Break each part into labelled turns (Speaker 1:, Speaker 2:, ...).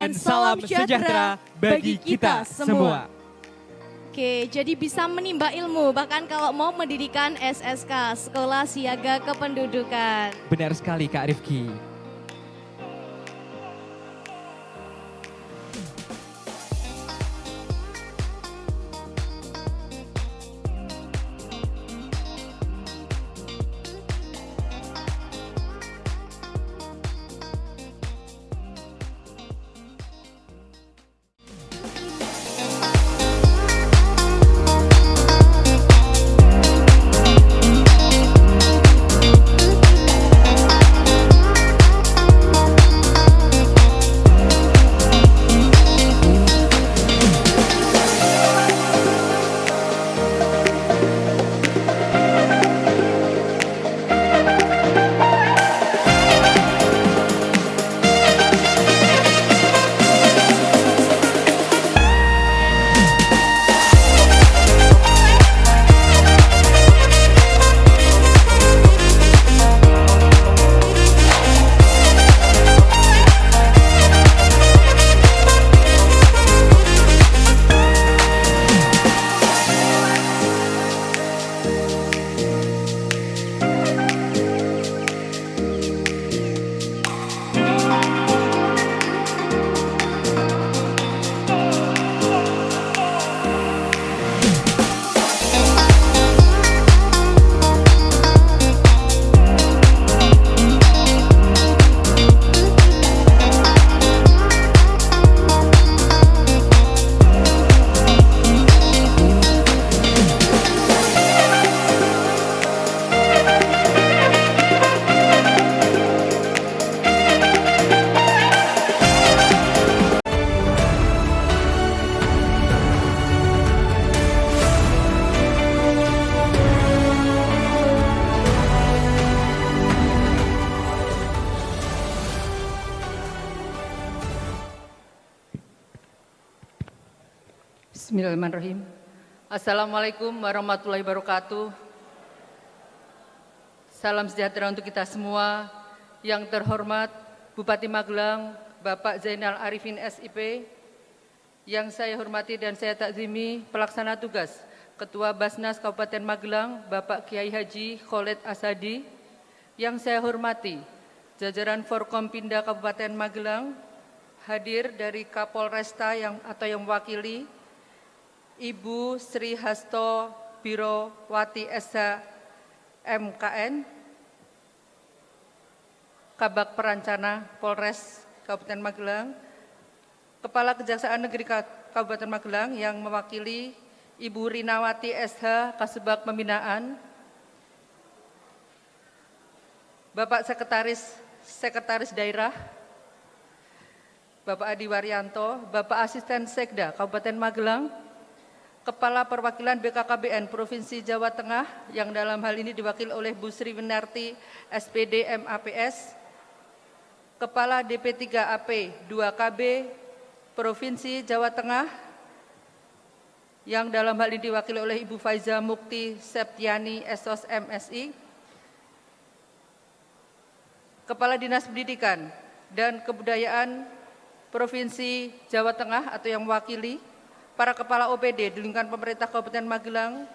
Speaker 1: dan salam sejahtera bagi kita semua.
Speaker 2: Oke, jadi bisa menimba ilmu bahkan kalau mau mendirikan SSK, Sekolah Siaga Kependudukan.
Speaker 1: Benar sekali Kak Rifki.
Speaker 3: Bismillahirrahmanirrahim. Assalamualaikum warahmatullahi wabarakatuh. Salam sejahtera untuk kita semua. Yang terhormat Bupati Magelang, Bapak Zainal Arifin SIP, yang saya hormati dan saya takzimi pelaksana tugas Ketua Basnas Kabupaten Magelang, Bapak Kiai Haji Khalid Asadi, yang saya hormati jajaran Forkompinda Kabupaten Magelang, hadir dari Kapolresta yang mewakili Ibu Sri Hasto Birowati SH MKN, Kabak Perancana Polres Kabupaten Magelang, Kepala Kejaksaan Negeri Kabupaten Magelang yang mewakili Ibu Rinawati SH Kasubag Pembinaan, Bapak Sekretaris Daerah, Bapak Adi Waryanto, Bapak Asisten Sekda Kabupaten Magelang, Kepala Perwakilan BKKBN Provinsi Jawa Tengah yang dalam hal ini diwakili oleh Bu Sri Winarti SPD MAPS, Kepala DP3AP 2KB Provinsi Jawa Tengah yang dalam hal ini diwakili oleh Ibu Faiza Mukti Septiani SOS MSI, Kepala Dinas Pendidikan dan Kebudayaan Provinsi Jawa Tengah atau yang mewakili, para kepala OPD di lingkungan pemerintah Kabupaten Magelang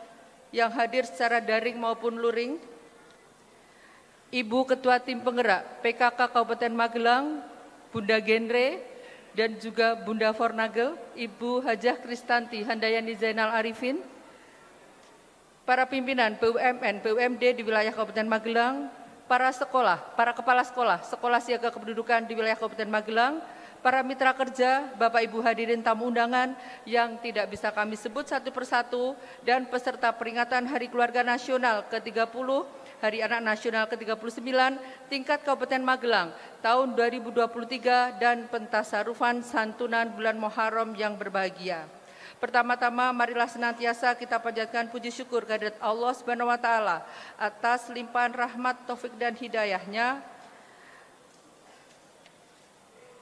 Speaker 3: yang hadir secara daring maupun luring, Ibu Ketua Tim Penggerak PKK Kabupaten Magelang, Bunda Genre, dan juga Bunda Fornagel, Ibu Hajah Kristanti Handayani Zainal Arifin, para pimpinan BUMN, BUMD di wilayah Kabupaten Magelang, para sekolah, para kepala sekolah, Sekolah Siaga Kependudukan di wilayah Kabupaten Magelang, para mitra kerja, Bapak Ibu hadirin tamu undangan yang tidak bisa kami sebut satu persatu, dan peserta peringatan Hari Keluarga Nasional ke-30, Hari Anak Nasional ke-39, tingkat Kabupaten Magelang tahun 2023 dan pentasarufan santunan bulan Muharram yang berbahagia. Pertama-tama marilah senantiasa kita panjatkan puji syukur kehadirat Allah Subhanahu wa taala atas limpahan rahmat, taufik dan hidayahnya,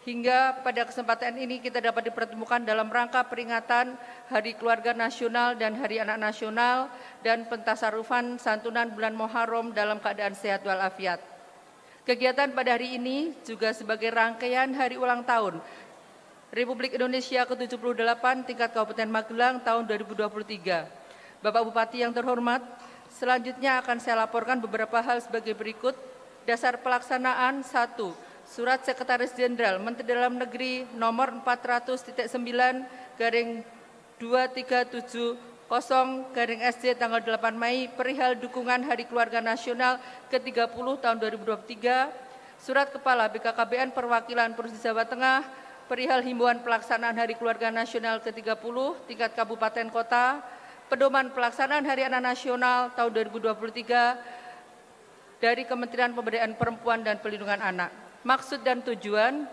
Speaker 3: hingga pada kesempatan ini kita dapat dipertemukan dalam rangka peringatan Hari Keluarga Nasional dan Hari Anak Nasional dan pentasarufan santunan bulan Muharram dalam keadaan sehat walafiat. Kegiatan pada hari ini juga sebagai rangkaian hari ulang tahun Republik Indonesia ke-78 tingkat Kabupaten Magelang tahun 2023. Bapak Bupati yang terhormat, selanjutnya akan saya laporkan beberapa hal sebagai berikut. Dasar pelaksanaan 1. Surat Sekretaris Jenderal Menteri Dalam Negeri nomor 400.9/2370/SJ tanggal 8 Mei perihal dukungan Hari Keluarga Nasional ke-30 tahun 2023. Surat Kepala BKKBN Perwakilan Provinsi Jawa Tengah perihal himbauan pelaksanaan Hari Keluarga Nasional ke-30 tingkat kabupaten kota, pedoman pelaksanaan Hari Anak Nasional tahun 2023 dari Kementerian Pemberdayaan Perempuan dan Perlindungan Anak. Maksud dan tujuan,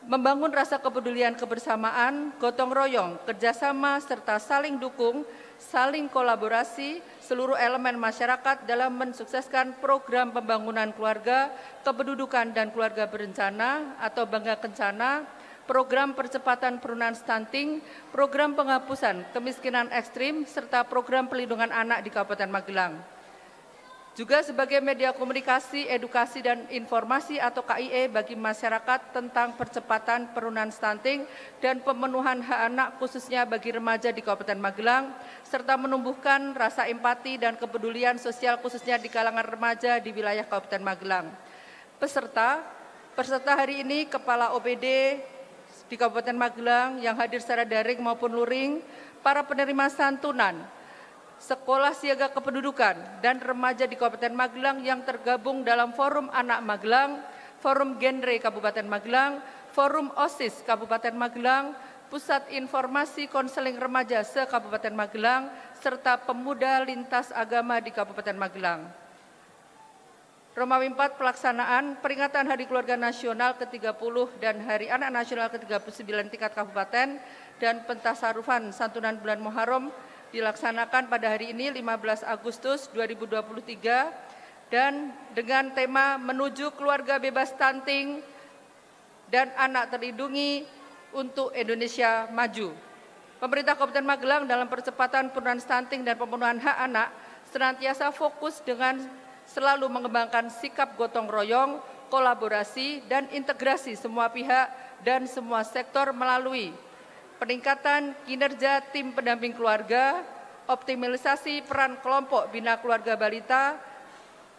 Speaker 3: membangun rasa kepedulian kebersamaan, gotong royong, kerjasama, serta saling dukung, saling kolaborasi seluruh elemen masyarakat dalam mensukseskan program pembangunan keluarga, kependudukan dan keluarga berencana atau Bangga Kencana, program percepatan penurunan stunting, program penghapusan kemiskinan ekstrim, serta program pelindungan anak di Kabupaten Magelang. Juga sebagai media komunikasi, edukasi, dan informasi atau KIE bagi masyarakat tentang percepatan penurunan stunting dan pemenuhan hak anak khususnya bagi remaja di Kabupaten Magelang, serta menumbuhkan rasa empati dan kepedulian sosial khususnya di kalangan remaja di wilayah Kabupaten Magelang. Peserta hari ini Kepala OPD di Kabupaten Magelang yang hadir secara daring maupun luring, para penerima santunan, Sekolah Siaga Kependudukan dan remaja di Kabupaten Magelang yang tergabung dalam Forum Anak Magelang, Forum Genre Kabupaten Magelang, Forum OSIS Kabupaten Magelang, Pusat Informasi Konseling Remaja se-Kabupaten Magelang, serta pemuda lintas agama di Kabupaten Magelang. Romawi 4 pelaksanaan peringatan Hari Keluarga Nasional ke-30 dan Hari Anak Nasional ke-39 tingkat kabupaten dan pentasarufan santunan bulan Muharram dilaksanakan pada hari ini 15 Agustus 2023 dan dengan tema menuju keluarga bebas stunting dan anak terlindungi untuk Indonesia maju. Pemerintah Kabupaten Magelang dalam percepatan penurunan stunting dan pemenuhan hak anak senantiasa fokus dengan selalu mengembangkan sikap gotong royong, kolaborasi, dan integrasi semua pihak dan semua sektor melalui peningkatan kinerja tim pendamping keluarga, optimalisasi peran kelompok bina keluarga balita.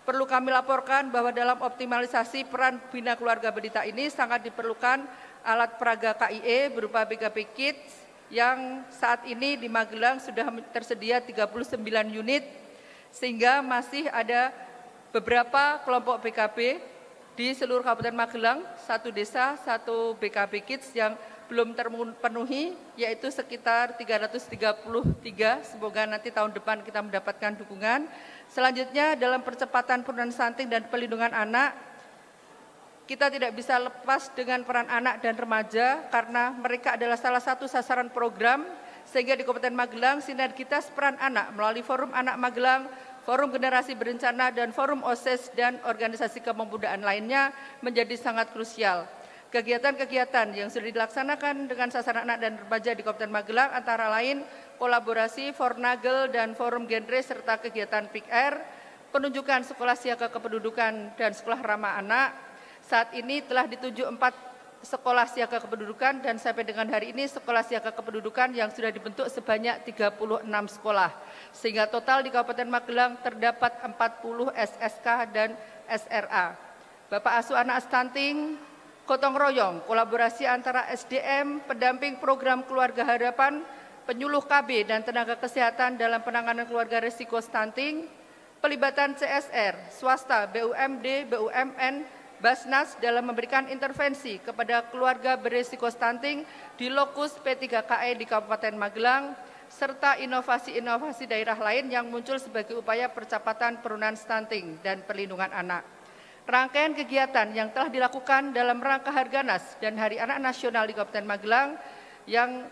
Speaker 3: Perlu kami laporkan bahwa dalam optimalisasi peran bina keluarga balita ini sangat diperlukan alat peraga KIE berupa BKP Kids yang saat ini di Magelang sudah tersedia 39 unit, sehingga masih ada beberapa kelompok BKP di seluruh Kabupaten Magelang, 1 desa, 1 BKP Kids yang belum terpenuhi, yaitu sekitar 333. Semoga nanti tahun depan kita mendapatkan dukungan. Selanjutnya dalam percepatan penurunan stunting dan perlindungan anak, kita tidak bisa lepas dengan peran anak dan remaja karena mereka adalah salah satu sasaran program, sehingga di Kabupaten Magelang sinergitas peran anak melalui Forum Anak Magelang, Forum Generasi Berencana, dan Forum OSIS dan organisasi kepemudaan lainnya menjadi sangat krusial. Kegiatan-kegiatan yang sudah dilaksanakan dengan sasaran anak dan remaja di Kabupaten Magelang antara lain kolaborasi Fornagel dan Forum Genre serta kegiatan PIKR, penunjukan Sekolah Siaga Kependudukan dan Sekolah Ramah Anak. Saat ini telah ditunjuk 4 Sekolah Siaga Kependudukan dan sampai dengan hari ini Sekolah Siaga Kependudukan yang sudah dibentuk sebanyak 36 sekolah. Sehingga total di Kabupaten Magelang terdapat 40 SSK dan SRA. Bapak Asuh Anak Stunting, gotong royong, kolaborasi antara SDM, pendamping program Keluarga Harapan, penyuluh KB dan tenaga kesehatan dalam penanganan keluarga risiko stunting, pelibatan CSR, swasta, BUMD, BUMN, Basnas dalam memberikan intervensi kepada keluarga berisiko stunting di lokus P3KE di Kabupaten Magelang, serta inovasi-inovasi daerah lain yang muncul sebagai upaya percepatan penurunan stunting dan perlindungan anak. Rangkaian kegiatan yang telah dilakukan dalam rangka Harganas dan Hari Anak Nasional di Kabupaten Magelang, yang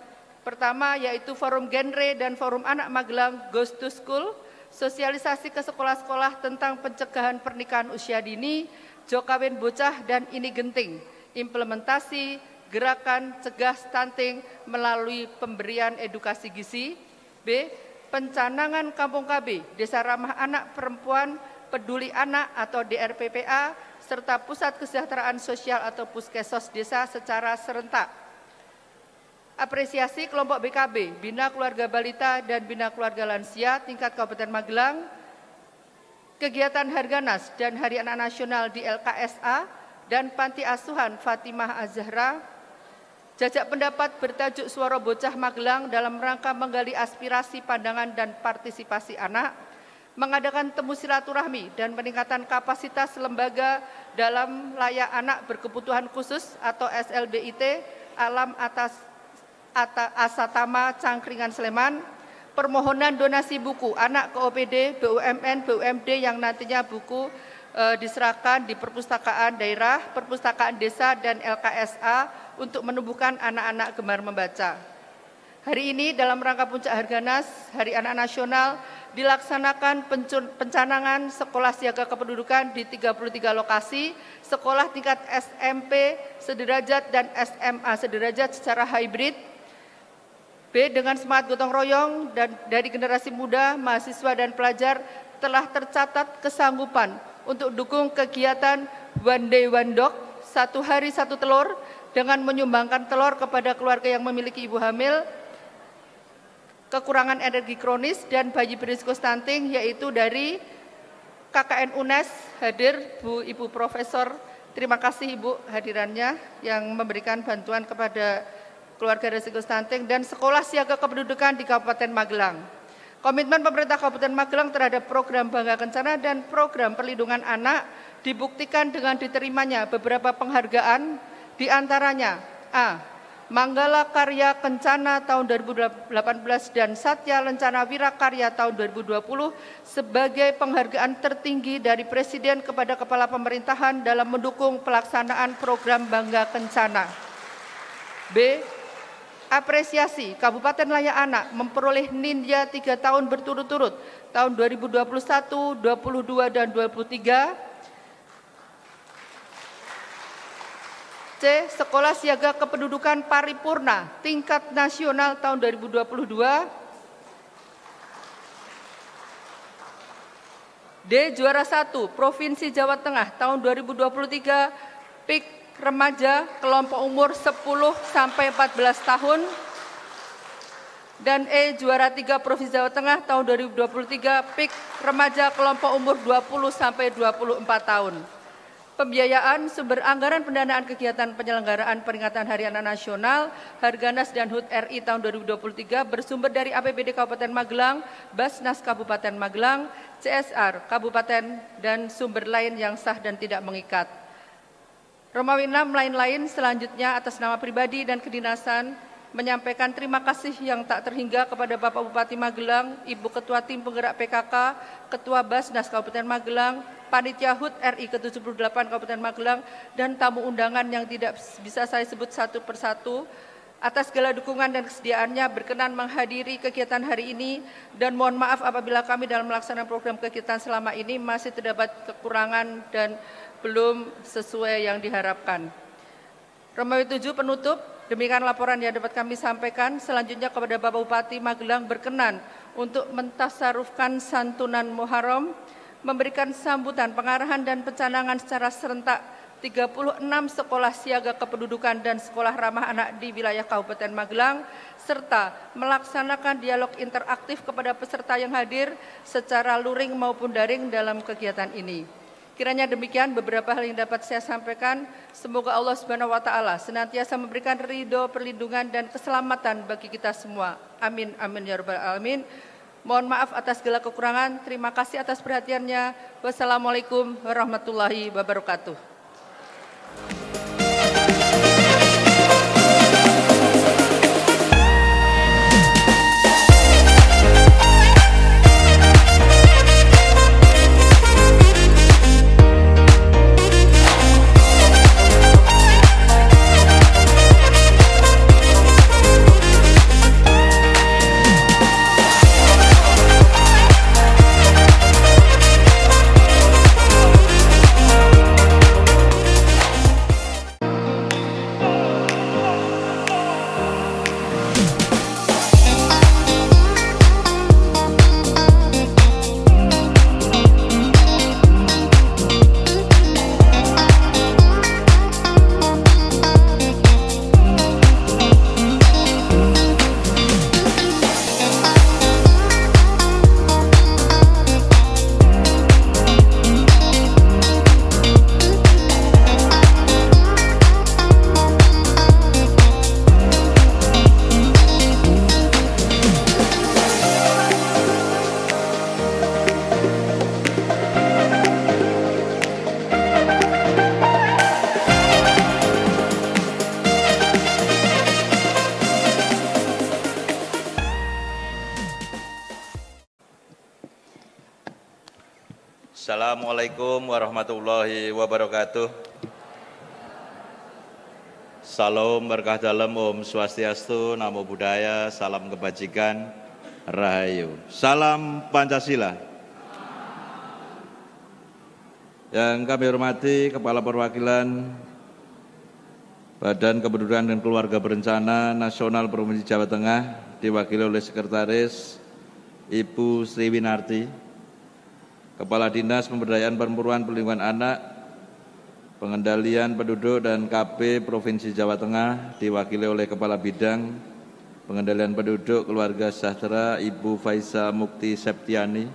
Speaker 3: pertama yaitu Forum Genre dan Forum Anak Magelang Goes to School, sosialisasi ke sekolah-sekolah tentang pencegahan pernikahan usia dini, Jokawin Bocah dan Ini Genting, implementasi gerakan cegah stunting melalui pemberian edukasi gizi. B. Pencanangan Kampung KB, Desa Ramah Anak Perempuan, Peduli Anak atau DRPPA, serta Pusat Kesejahteraan Sosial atau Puskesos Desa secara serentak. Apresiasi kelompok BKB, Bina Keluarga Balita dan Bina Keluarga Lansia tingkat Kabupaten Magelang, kegiatan Harganas dan Hari Anak Nasional di LKSA dan Panti Asuhan Fatimah Az-Zahra, jajak pendapat bertajuk Suara Bocah Magelang dalam rangka menggali aspirasi, pandangan, dan partisipasi anak, mengadakan temu silaturahmi dan peningkatan kapasitas lembaga dalam layak anak berkebutuhan khusus atau SLBIT Alam Asatama Cangkringan Sleman, permohonan donasi buku anak ke OPD, BUMN, BUMD yang nantinya buku diserahkan di perpustakaan daerah, perpustakaan desa, dan LKSA untuk menumbuhkan anak-anak gemar membaca. Hari ini dalam rangka puncak Harganas, Hari Anak Nasional, dilaksanakan pencanangan sekolah siaga kependudukan di 33 lokasi, sekolah tingkat SMP sederajat dan SMA sederajat secara hybrid. B. Dengan semangat gotong royong dan dari generasi muda, mahasiswa dan pelajar telah tercatat kesanggupan untuk dukung kegiatan One Day One Dog, 1 hari 1 telur, dengan menyumbangkan telur kepada keluarga yang memiliki ibu hamil, kekurangan energi kronis, dan bayi berisiko stunting, yaitu dari KKN UNES hadir Ibu Profesor. Terima kasih Ibu hadirannya yang memberikan bantuan kepada keluarga risiko stunting, dan sekolah siaga kependudukan di Kabupaten Magelang. Komitmen pemerintah Kabupaten Magelang terhadap program Bangga Kencana dan program perlindungan anak dibuktikan dengan diterimanya beberapa penghargaan, di antaranya A. Manggala Karya Kencana tahun 2018 dan Satya Lencana Wirakarya tahun 2020 sebagai penghargaan tertinggi dari Presiden kepada Kepala Pemerintahan dalam mendukung pelaksanaan program Bangga Kencana. B. Apresiasi Kabupaten Layak Anak memperoleh Ninja 3 tahun berturut-turut tahun 2021, 22, dan 23. C. Sekolah Siaga Kependudukan Paripurna tingkat nasional tahun 2022. D. Juara 1 Provinsi Jawa Tengah tahun 2023 PIK remaja kelompok umur 10 sampai 14 tahun. Dan E. Juara 3 Provinsi Jawa Tengah tahun 2023 PIK remaja kelompok umur 20 sampai 24 tahun. Pembiayaan sumber anggaran pendanaan kegiatan penyelenggaraan peringatan Hari Anak Nasional, Harganas dan HUT RI tahun 2023 bersumber dari APBD Kabupaten Magelang, Basnas Kabupaten Magelang, CSR Kabupaten, dan sumber lain yang sah dan tidak mengikat. Romawi 6 lain-lain selanjutnya atas nama pribadi dan kedinasan menyampaikan terima kasih yang tak terhingga kepada Bapak Bupati Magelang, Ibu Ketua Tim Penggerak PKK, Ketua Basnas Kabupaten Magelang, Panitia HUT RI ke-78 Kabupaten Magelang, dan tamu undangan yang tidak bisa saya sebut satu persatu, atas segala dukungan dan kesediaannya berkenan menghadiri kegiatan hari ini, dan mohon maaf apabila kami dalam melaksanakan program kegiatan selama ini masih terdapat kekurangan dan belum sesuai yang diharapkan. Romawi 7 penutup, demikian laporan yang dapat kami sampaikan. Selanjutnya kepada Bapak Bupati Magelang berkenan untuk mentasarufkan santunan Muharram, memberikan sambutan pengarahan dan pencanangan secara serentak 36 sekolah siaga kependudukan dan sekolah ramah anak di wilayah Kabupaten Magelang, serta melaksanakan dialog interaktif kepada peserta yang hadir secara luring maupun daring dalam kegiatan ini. Kiranya demikian beberapa hal yang dapat saya sampaikan. Semoga Allah Subhanahu wa taala senantiasa memberikan ridho, perlindungan, dan keselamatan bagi kita semua. Amin amin ya rabbal alamin. Mohon maaf atas segala kekurangan. Terima kasih atas perhatiannya. Wassalamualaikum warahmatullahi wabarakatuh.
Speaker 4: Assalamualaikum warahmatullahi wabarakatuh. Salam berkah dalam, Om Swastiastu, Namo Buddhaya, salam kebajikan, Rahayu. Salam Pancasila. Yang kami hormati Kepala Perwakilan Badan Kependudukan dan Keluarga Berencana Nasional Provinsi Jawa Tengah, diwakili oleh Sekretaris Ibu Sri Winarti, Kepala Dinas Pemberdayaan Perempuan Perlindungan Anak, Pengendalian Penduduk dan KB Provinsi Jawa Tengah, diwakili oleh Kepala Bidang Pengendalian Penduduk Keluarga Sejahtera Ibu Faisa Mukti Septiani.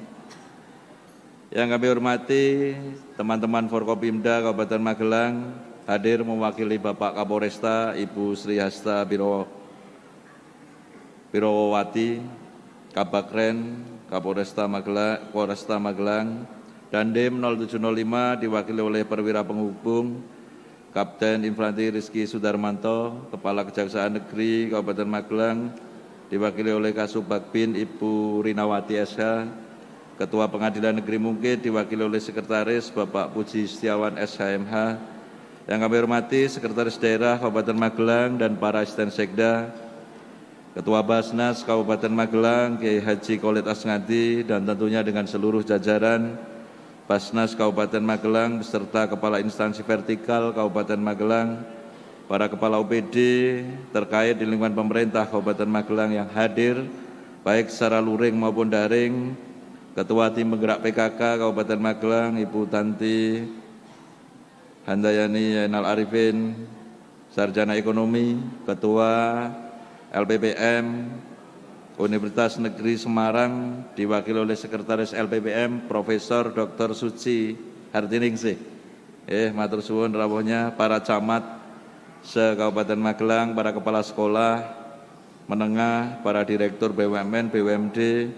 Speaker 4: Yang kami hormati teman-teman Forkopimda Kabupaten Magelang, hadir mewakili Bapak Kapolresta Ibu Sri Hasta Birowati, Kabakren Kapolresta Magelang, Dandim 0705 diwakili oleh Perwira Penghubung Kapten Infanteri Rizky Sudarmanto, Kepala Kejaksaan Negeri Kabupaten Magelang, diwakili oleh Kasubag-Bin Ibu Rinawati SH, Ketua Pengadilan Negeri Mungkit diwakili oleh Sekretaris Bapak Puji Setiawan SHMH. Yang kami hormati Sekretaris Daerah Kabupaten Magelang dan para asisten sekda, Ketua Basnas Kabupaten Magelang, Kiai Haji Khalid Asngadi, dan tentunya dengan seluruh jajaran Basnas Kabupaten Magelang beserta Kepala Instansi Vertikal Kabupaten Magelang, para Kepala OPD terkait di lingkungan pemerintah Kabupaten Magelang yang hadir, baik secara luring maupun daring, Ketua Tim Penggerak PKK Kabupaten Magelang, Ibu Tanti Handayani Zainal Arifin, Sarjana Ekonomi, Ketua LPPM Universitas Negeri Semarang, diwakili oleh Sekretaris LPPM Profesor Dr. Suci Hartiningsih. Matur suwun rawuhnya para camat se-Kabupaten Magelang, para kepala sekolah menengah, para direktur BUMN, BUMD,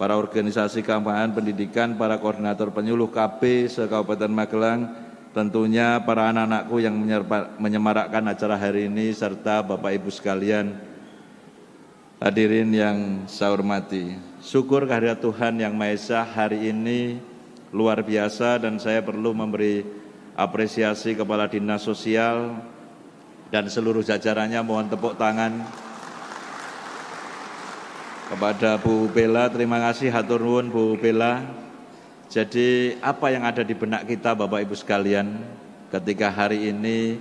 Speaker 4: para organisasi keagamaan pendidikan, para koordinator penyuluh KB se-Kabupaten Magelang, tentunya para anak-anakku yang menyemarakkan acara hari ini, serta Bapak Ibu sekalian, hadirin yang saya hormati. Syukur kehadirat Tuhan Yang Maha Esa, hari ini luar biasa dan saya perlu memberi apresiasi Kepala Dinas Sosial dan seluruh jajarannya. Mohon tepuk tangan kepada Bu Bella. Terima kasih, hatur nuwun Bu Bella. Jadi apa yang ada di benak kita Bapak Ibu sekalian ketika hari ini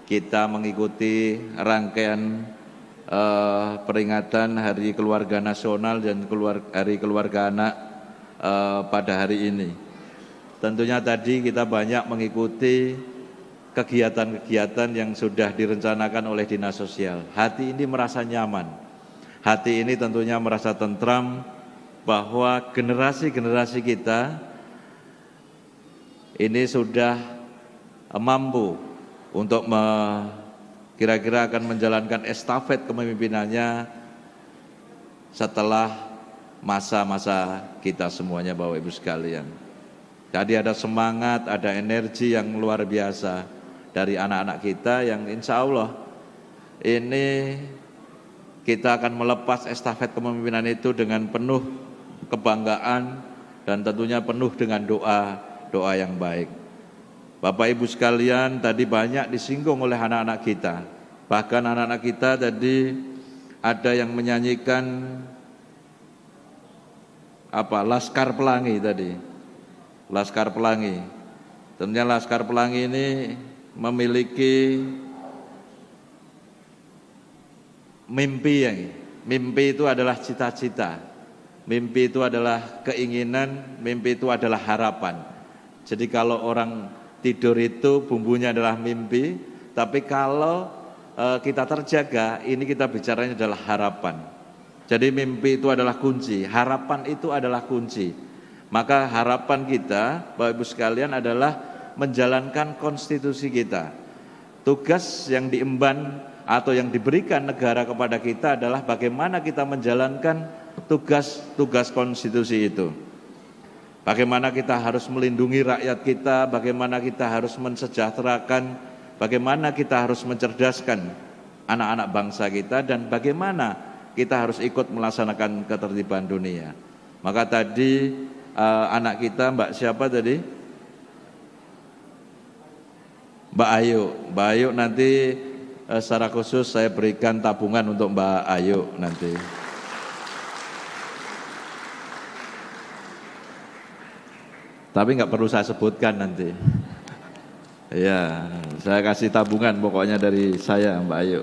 Speaker 4: kita mengikuti rangkaian peringatan Hari Keluarga Nasional dan Hari Keluarga Anak pada hari ini. Tentunya tadi kita banyak mengikuti kegiatan-kegiatan yang sudah direncanakan oleh Dinas Sosial. Hati ini merasa nyaman, hati ini tentunya merasa tentram bahwa generasi-generasi kita ini sudah mampu untuk kira-kira akan menjalankan estafet kepemimpinannya setelah masa-masa kita semuanya Bapak Ibu sekalian. Jadi ada semangat, ada energi yang luar biasa dari anak-anak kita yang insya Allah ini kita akan melepas estafet kepemimpinan itu dengan penuh kebanggaan dan tentunya penuh dengan doa yang baik. Bapak Ibu sekalian, tadi banyak disinggung oleh anak-anak kita. Bahkan anak-anak kita tadi ada yang menyanyikan Laskar Pelangi tadi. Laskar Pelangi. Tentunya Laskar Pelangi ini memiliki mimpi. Mimpi itu adalah cita-cita. Mimpi itu adalah keinginan, mimpi itu adalah harapan. Jadi kalau orang tidur itu bumbunya adalah mimpi, tapi kalau kita terjaga, ini kita bicaranya adalah harapan. Jadi mimpi itu adalah kunci, harapan itu adalah kunci. Maka harapan kita, Bapak Ibu sekalian, adalah menjalankan konstitusi kita. Tugas yang diemban atau yang diberikan negara kepada kita adalah bagaimana kita menjalankan tugas konstitusi itu. Bagaimana kita harus melindungi rakyat kita, bagaimana kita harus mensejahterakan, bagaimana kita harus mencerdaskan anak-anak bangsa kita, dan bagaimana kita harus ikut melaksanakan ketertiban dunia. Maka tadi anak kita, Mbak siapa tadi? Mbak Ayu. Mbak Ayu nanti secara khusus saya berikan tabungan untuk Mbak Ayu nanti. Tapi nggak perlu saya sebutkan nanti. Ya, saya kasih tabungan pokoknya dari saya Mbak Ayu.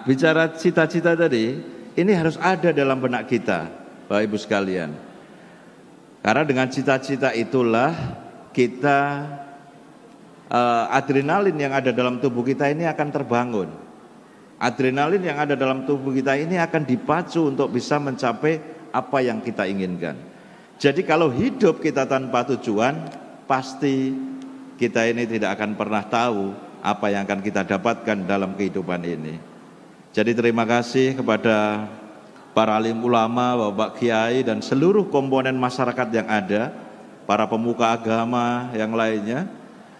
Speaker 4: Bicara cita-cita tadi, ini harus ada dalam benak kita, Bapak Ibu sekalian. Karena dengan cita-cita itulah kita adrenalin yang ada dalam tubuh kita ini akan terbangun. Adrenalin yang ada dalam tubuh kita ini akan dipacu untuk bisa mencapai apa yang kita inginkan. Jadi kalau hidup kita tanpa tujuan, pasti kita ini tidak akan pernah tahu apa yang akan kita dapatkan dalam kehidupan ini. Jadi terima kasih kepada para alim ulama, Bapak Kiai dan seluruh komponen masyarakat yang ada, para pemuka agama yang lainnya,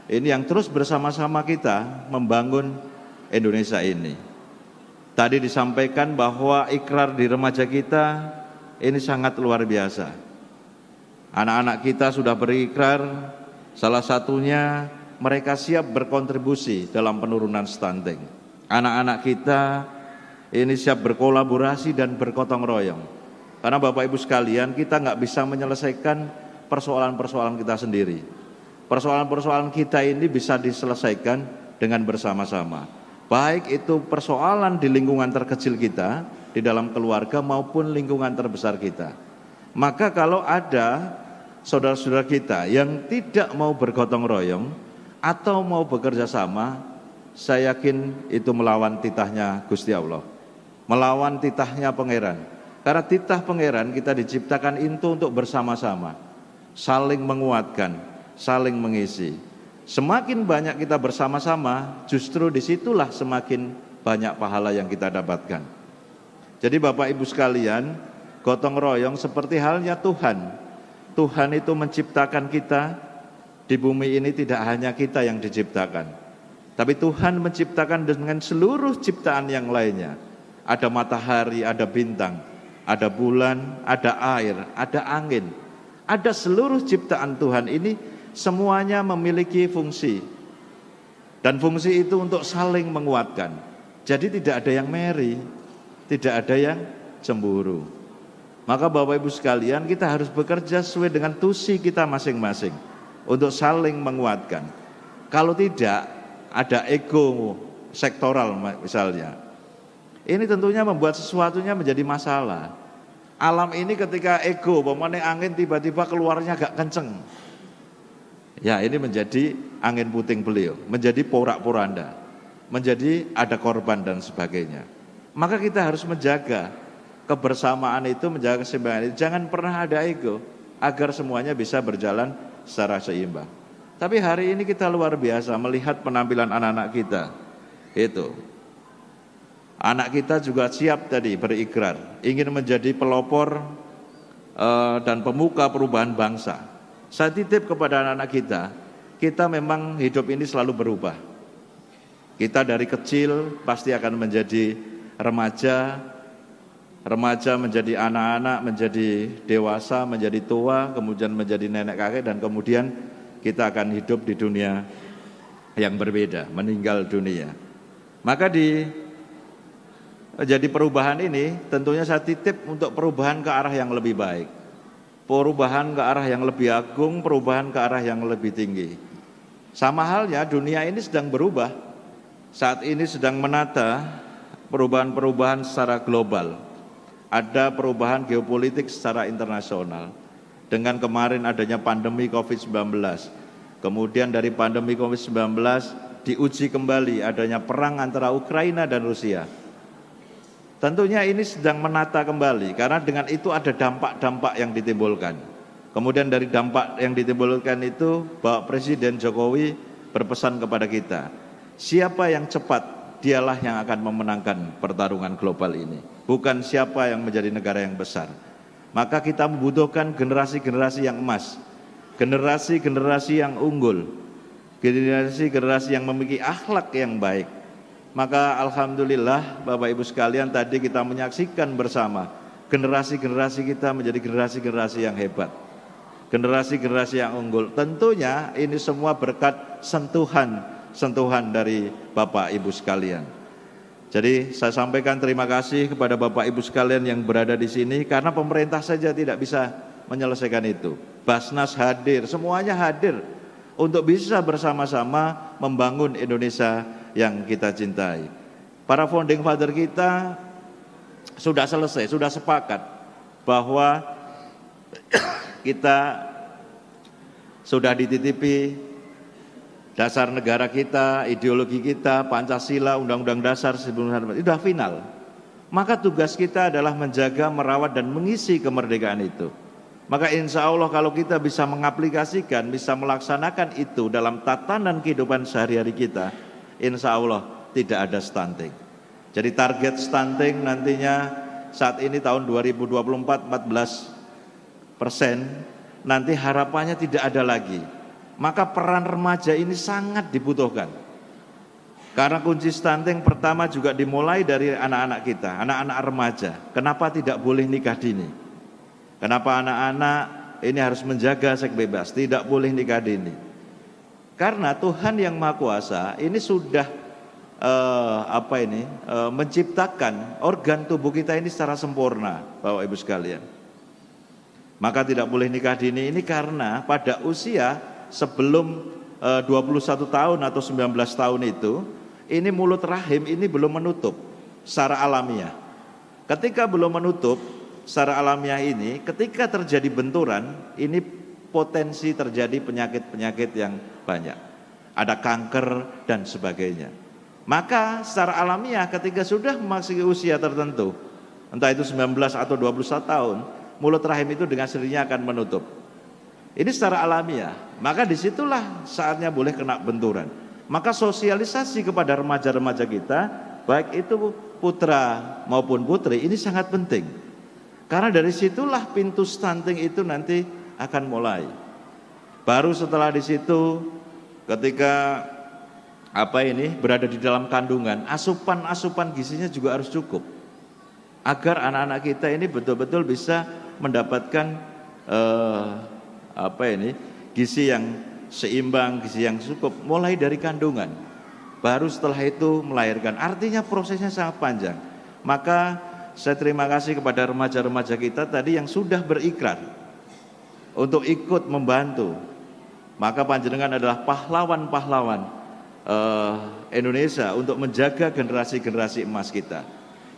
Speaker 4: ini yang terus bersama-sama kita membangun Indonesia ini. Tadi disampaikan bahwa ikrar di remaja kita ini sangat luar biasa. Anak-anak kita sudah berikrar, salah satunya mereka siap berkontribusi dalam penurunan stunting. Anak-anak kita ini siap berkolaborasi dan bergotong royong. Karena Bapak Ibu sekalian, kita nggak bisa menyelesaikan persoalan-persoalan kita sendiri. Persoalan-persoalan kita ini bisa diselesaikan dengan bersama-sama. Baik itu persoalan di lingkungan terkecil kita, di dalam keluarga maupun lingkungan terbesar kita. Maka kalau ada saudara-saudara kita yang tidak mau bergotong royong atau mau bekerja sama, saya yakin itu melawan titahnya Gusti Allah, melawan titahnya Pangeran. Karena titah Pangeran kita diciptakan itu untuk bersama-sama, saling menguatkan, saling mengisi. Semakin banyak kita bersama-sama, justru disitulah semakin banyak pahala yang kita dapatkan. Jadi Bapak Ibu sekalian, gotong royong seperti halnya Tuhan. Tuhan itu menciptakan kita di bumi ini, tidak hanya kita yang diciptakan, tapi Tuhan menciptakan dengan seluruh ciptaan yang lainnya. Ada matahari, ada bintang, ada bulan, ada air, ada angin. Ada seluruh ciptaan Tuhan ini semuanya memiliki fungsi. Dan fungsi itu untuk saling menguatkan. Jadi tidak ada yang meri, tidak ada yang cemburu. Maka Bapak Ibu sekalian, kita harus bekerja sesuai dengan tusi kita masing-masing untuk saling menguatkan. Kalau tidak, ada ego sektoral misalnya, ini tentunya membuat sesuatunya menjadi masalah. Alam ini ketika ego, pemane angin tiba-tiba keluarnya agak kenceng, ya ini menjadi angin puting beliung, menjadi porak-poranda, menjadi ada korban dan sebagainya. Maka kita harus menjaga kebersamaan itu, menjaga keseimbangan itu. Jangan pernah ada ego, agar semuanya bisa berjalan secara seimbang. Tapi hari ini kita luar biasa melihat penampilan anak-anak kita. Itu anak kita juga siap tadi berikrar, ingin menjadi pelopor dan pemuka perubahan bangsa. Saya titip kepada anak-anak kita memang hidup ini selalu berubah. Kita dari kecil pasti akan menjadi remaja, remaja menjadi anak-anak, menjadi dewasa, menjadi tua, kemudian menjadi nenek kakek, dan kemudian kita akan hidup di dunia yang berbeda, meninggal dunia. Maka jadi perubahan ini tentunya saya titip untuk perubahan ke arah yang lebih baik, perubahan ke arah yang lebih agung, perubahan ke arah yang lebih tinggi. Sama halnya dunia ini sedang berubah, saat ini sedang menata perubahan-perubahan secara global. Ada perubahan geopolitik secara internasional. Dengan kemarin adanya pandemi COVID-19. Kemudian dari pandemi COVID-19 diuji kembali adanya perang antara Ukraina dan Rusia. Tentunya ini sedang menata kembali, karena dengan itu ada dampak-dampak yang ditimbulkan. Kemudian dari dampak yang ditimbulkan itu, Bapak Presiden Jokowi berpesan kepada kita, siapa yang cepat, dialah yang akan memenangkan pertarungan global ini, bukan siapa yang menjadi negara yang besar. Maka kita membutuhkan generasi-generasi yang emas, generasi-generasi yang unggul, generasi-generasi yang memiliki akhlak yang baik. Maka alhamdulillah Bapak Ibu sekalian, tadi kita menyaksikan bersama generasi-generasi kita menjadi generasi-generasi yang hebat. generasi-generasi yang unggul. Tentunya ini semua berkat sentuhan dari Bapak Ibu sekalian. Jadi saya sampaikan terima kasih kepada Bapak Ibu sekalian yang berada di sini, karena pemerintah saja tidak bisa menyelesaikan itu. Basnas hadir, semuanya hadir untuk bisa bersama-sama membangun Indonesia yang kita cintai. Para founding father kita sudah selesai, sudah sepakat bahwa kita sudah dititipi dasar negara kita, ideologi kita, Pancasila, Undang-Undang Dasar 1945, sudah final. Maka tugas kita adalah menjaga, merawat, dan mengisi kemerdekaan itu. Maka insya Allah kalau kita bisa mengaplikasikan, bisa melaksanakan itu dalam tatanan kehidupan sehari-hari kita, insya Allah tidak ada stunting. Jadi target stunting nantinya saat ini tahun 2024 14%, nanti harapannya tidak ada lagi. Maka peran remaja ini sangat dibutuhkan. Karena kunci stunting pertama juga dimulai dari anak-anak kita, anak-anak remaja. Kenapa tidak boleh nikah dini? Kenapa anak-anak ini harus menjaga seks bebas, tidak boleh nikah dini? Karena Tuhan yang Maha Kuasa ini sudah menciptakan organ tubuh kita ini secara sempurna, Bapak Ibu sekalian. Maka tidak boleh nikah dini ini karena pada usia sebelum 21 tahun atau 19 tahun itu, ini mulut rahim ini belum menutup secara alamiah. Ketika belum menutup secara alamiah ini, ketika terjadi benturan, ini potensi terjadi penyakit-penyakit yang banyak. Ada kanker dan sebagainya. Maka secara alamiah ketika sudah memasuki usia tertentu, entah itu 19 atau 21 tahun, mulut rahim itu dengan sendirinya akan menutup. Ini secara alamiah. Maka disitulah saatnya boleh kena benturan. Maka sosialisasi kepada remaja-remaja kita, baik itu putra maupun putri, ini sangat penting. Karena dari situlah pintu stunting itu nanti akan mulai. Baru setelah di situ ketika berada di dalam kandungan, asupan gizinya juga harus cukup. Agar anak-anak kita ini betul-betul bisa mendapatkan gizi yang seimbang, gizi yang cukup mulai dari kandungan. Baru setelah itu melahirkan. Artinya prosesnya sangat panjang. Maka saya terima kasih kepada remaja-remaja kita tadi yang sudah berikrar untuk ikut membantu. Maka panjenengan adalah pahlawan-pahlawan Indonesia untuk menjaga generasi-generasi emas kita.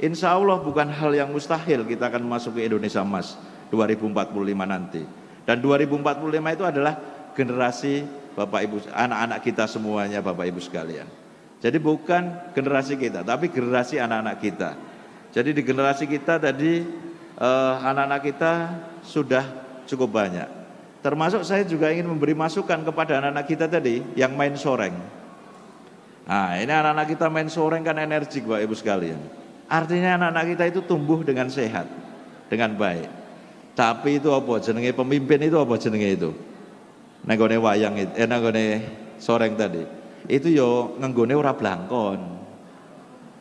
Speaker 4: Insya Allah bukan hal yang mustahil kita akan masuk ke Indonesia emas 2045 nanti. Dan 2045 itu adalah generasi Bapak Ibu, anak-anak kita semuanya, Bapak Ibu sekalian. Jadi bukan generasi kita, tapi generasi anak-anak kita. Jadi di generasi kita tadi anak-anak kita sudah cukup banyak. Termasuk saya juga ingin memberi masukan kepada anak-anak kita tadi yang main soreng. Nah, ini anak-anak kita main soreng kan energik, Bapak Ibu sekalian. Artinya anak-anak kita itu tumbuh dengan sehat, dengan baik. Tapi itu apa jenenge pemimpin itu apa jenenge itu? Nenggone wayang itu, nenggone soreng tadi. Itu yo ngenggone ora blangkon.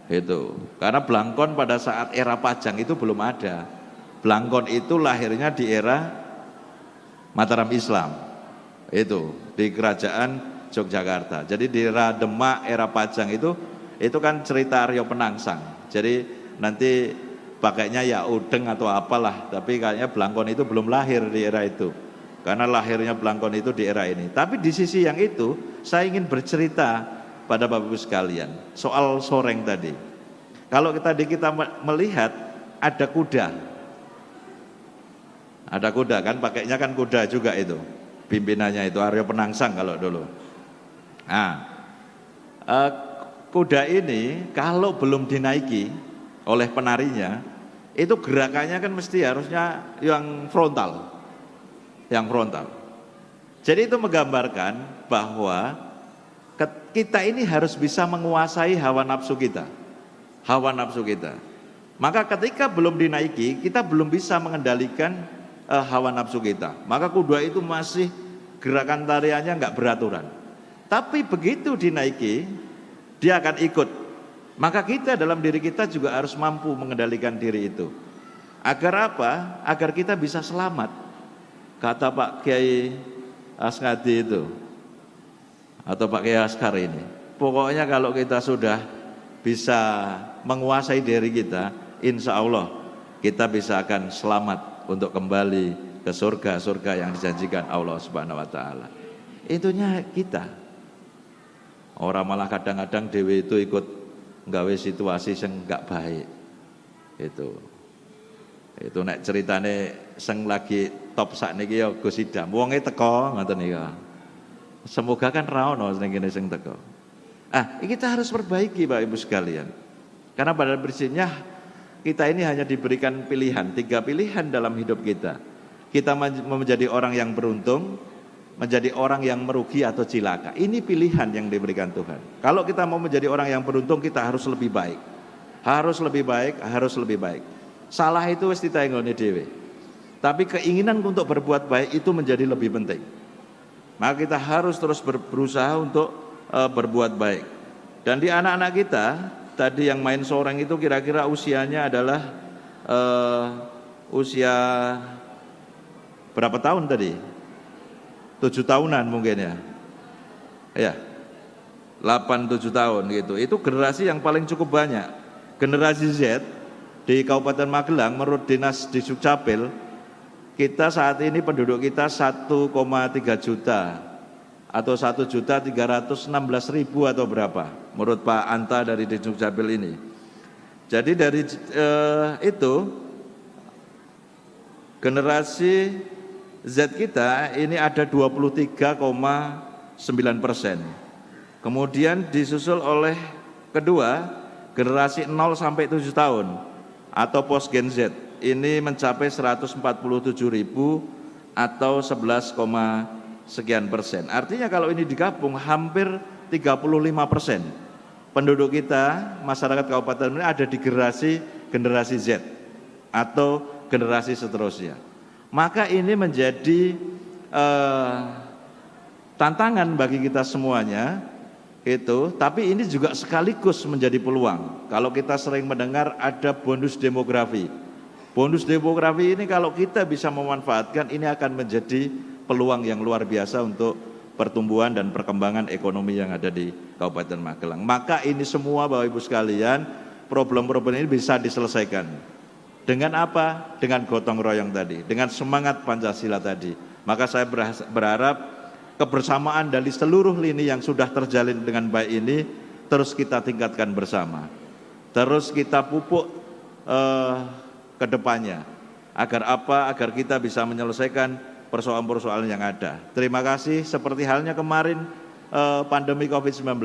Speaker 4: Itu. Karena blangkon pada saat era Pajang itu belum ada. Blangkon itu lahirnya di era Mataram Islam. Itu di kerajaan Yogyakarta. Jadi di era Demak, era Pajang itu kan cerita Aryo Penangsang. Jadi nanti pakainya ya udeng atau apalah, tapi kayaknya blangkon itu belum lahir di era itu. Karena lahirnya blangkon itu di era ini. Tapi di sisi yang itu, saya ingin bercerita pada Bapak Ibu sekalian soal soreng tadi. Kalau kita melihat ada kuda. Ada kuda kan, pakainya kan kuda juga itu. Pimpinannya itu Aryo Penangsang kalau dulu. Nah, kuda ini kalau belum dinaiki oleh penarinya, itu gerakannya kan mesti harusnya yang frontal. Yang frontal. Jadi itu menggambarkan bahwa kita ini harus bisa menguasai hawa nafsu kita. Hawa nafsu kita. Maka ketika belum dinaiki, kita belum bisa mengendalikan hawa nafsu kita. Maka kuda itu masih gerakan tariannya enggak beraturan. Tapi begitu dinaiki, dia akan ikut. Maka kita dalam diri kita juga harus mampu mengendalikan diri itu. Agar apa? Agar kita bisa selamat. kata Pak Kiai Asngadi itu, atau Pak Kiai Askar ini, pokoknya kalau kita sudah bisa menguasai diri kita, insya Allah kita bisa akan selamat untuk kembali ke surga-surga yang dijanjikan Allah Subhanahu wa Ta'ala. Itunya kita. Orang malah kadang-kadang dewe itu ikut nggawe situasi yang enggak baik. Itu nek ceritane sing lagi top sakniki ya Gus Idam. Wonge teko ngoten niku. Semoga kan ra ono sing kene sing teko. Kita harus perbaiki Bapak Ibu sekalian. Karena pada prinsipnya kita ini hanya diberikan pilihan, 3 pilihan dalam hidup kita. Kita menjadi orang yang beruntung, menjadi orang yang merugi atau cilaka. Ini pilihan yang diberikan Tuhan. Kalau kita mau menjadi orang yang beruntung, kita harus lebih baik. Harus lebih baik, harus lebih baik. Salah itu wis ditaenggone dhewe. Tapi keinginan untuk berbuat baik itu menjadi lebih penting. Maka kita harus terus berusaha untuk berbuat baik. Dan di anak-anak kita, tadi yang main soreng itu kira-kira usianya adalah usia berapa tahun tadi? 7 tahunan mungkin ya. Ya. 8-7 tahun gitu. Itu generasi yang paling cukup banyak. Generasi Z di Kabupaten Magelang menurut Dinas Disdukcapil, kita saat ini penduduk kita 1,3 juta atau 1.316.000 atau berapa menurut Pak Anta dari Disdukcapil ini. Jadi dari itu generasi Z kita ini ada 23,9%. Kemudian disusul oleh kedua generasi 0 sampai 7 tahun atau post Gen Z ini mencapai 147.000 atau 11, sekian persen. Artinya kalau ini digabung hampir 35% penduduk kita, masyarakat kabupaten ini ada di generasi Z atau generasi seterusnya. Maka ini menjadi tantangan bagi kita semuanya itu, tapi ini juga sekaligus menjadi peluang. Kalau kita sering mendengar ada bonus demografi. Bonus demografi ini kalau kita bisa memanfaatkan, ini akan menjadi peluang yang luar biasa untuk pertumbuhan dan perkembangan ekonomi yang ada di Kabupaten Magelang. Maka ini semua Bapak Ibu sekalian, problem-problem ini bisa diselesaikan. Dengan apa? Dengan gotong royong tadi, dengan semangat Pancasila tadi. Maka saya berharap kebersamaan dari seluruh lini yang sudah terjalin dengan baik ini terus kita tingkatkan bersama. Terus kita pupuk ke depannya. Agar apa? Agar kita bisa menyelesaikan persoalan-persoalan yang ada. Terima kasih. Seperti halnya kemarin pandemi COVID-19.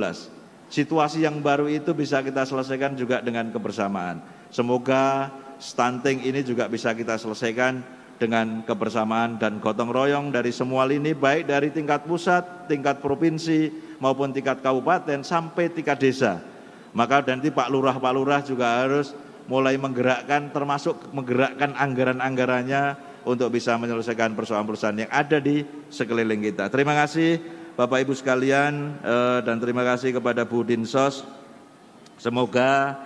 Speaker 4: Situasi yang baru itu bisa kita selesaikan juga dengan kebersamaan. Semoga stunting ini juga bisa kita selesaikan dengan kebersamaan dan gotong royong dari semua lini, baik dari tingkat pusat, tingkat provinsi maupun tingkat kabupaten sampai tingkat desa. Maka nanti Pak Lurah juga harus mulai menggerakkan, termasuk menggerakkan anggaran-anggarannya untuk bisa menyelesaikan persoalan-persoalan yang ada di sekeliling kita. Terima kasih Bapak Ibu sekalian dan terima kasih kepada Bu Dinsos. Semoga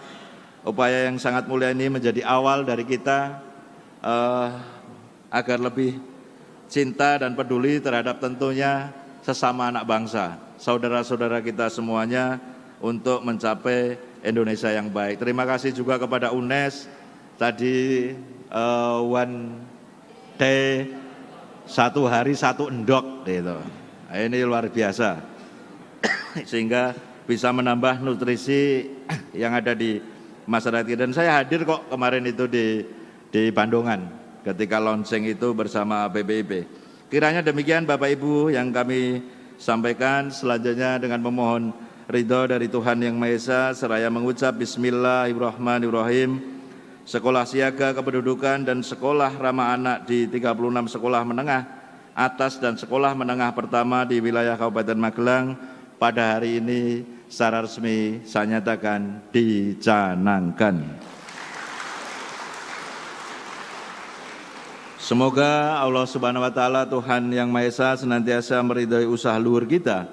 Speaker 4: upaya yang sangat mulia ini menjadi awal dari kita agar lebih cinta dan peduli terhadap tentunya sesama anak bangsa, saudara-saudara kita semuanya untuk mencapai Indonesia yang baik. Terima kasih juga kepada UNES tadi one day, 1 hari 1 endok gitu. Ini luar biasa. Sehingga bisa menambah nutrisi yang ada di masyarakat kita. Dan saya hadir kok kemarin itu di Bandungan ketika launching itu bersama BPIP. Kiranya demikian Bapak Ibu yang kami sampaikan. Selanjutnya dengan memohon ridho dari Tuhan Yang Maha Esa, seraya mengucap Bismillahirrahmanirrahim. Sekolah Siaga Kependudukan dan Sekolah Ramah Anak di 36 sekolah menengah atas dan sekolah menengah pertama di wilayah Kabupaten Magelang pada hari ini secara resmi saya nyatakan dicanangkan. Semoga Allah Subhanahu wa taala Tuhan Yang Maha Esa senantiasa meridhai usaha luhur kita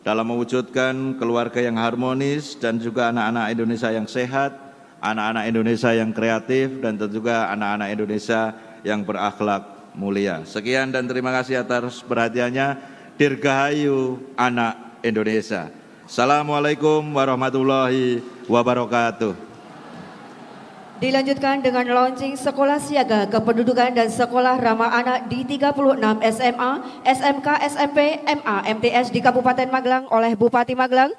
Speaker 4: dalam mewujudkan keluarga yang harmonis dan juga anak-anak Indonesia yang sehat, anak-anak Indonesia yang kreatif dan tentu juga anak-anak Indonesia yang berakhlak mulia. Sekian dan terima kasih atas perhatiannya. Dirgahayu anak Indonesia. Assalamualaikum warahmatullahi wabarakatuh.
Speaker 5: Dilanjutkan dengan launching Sekolah Siaga Kependudukan dan Sekolah Ramah Anak di 36 SMA, SMK, SMP, MA, MTS di Kabupaten Magelang oleh Bupati Magelang.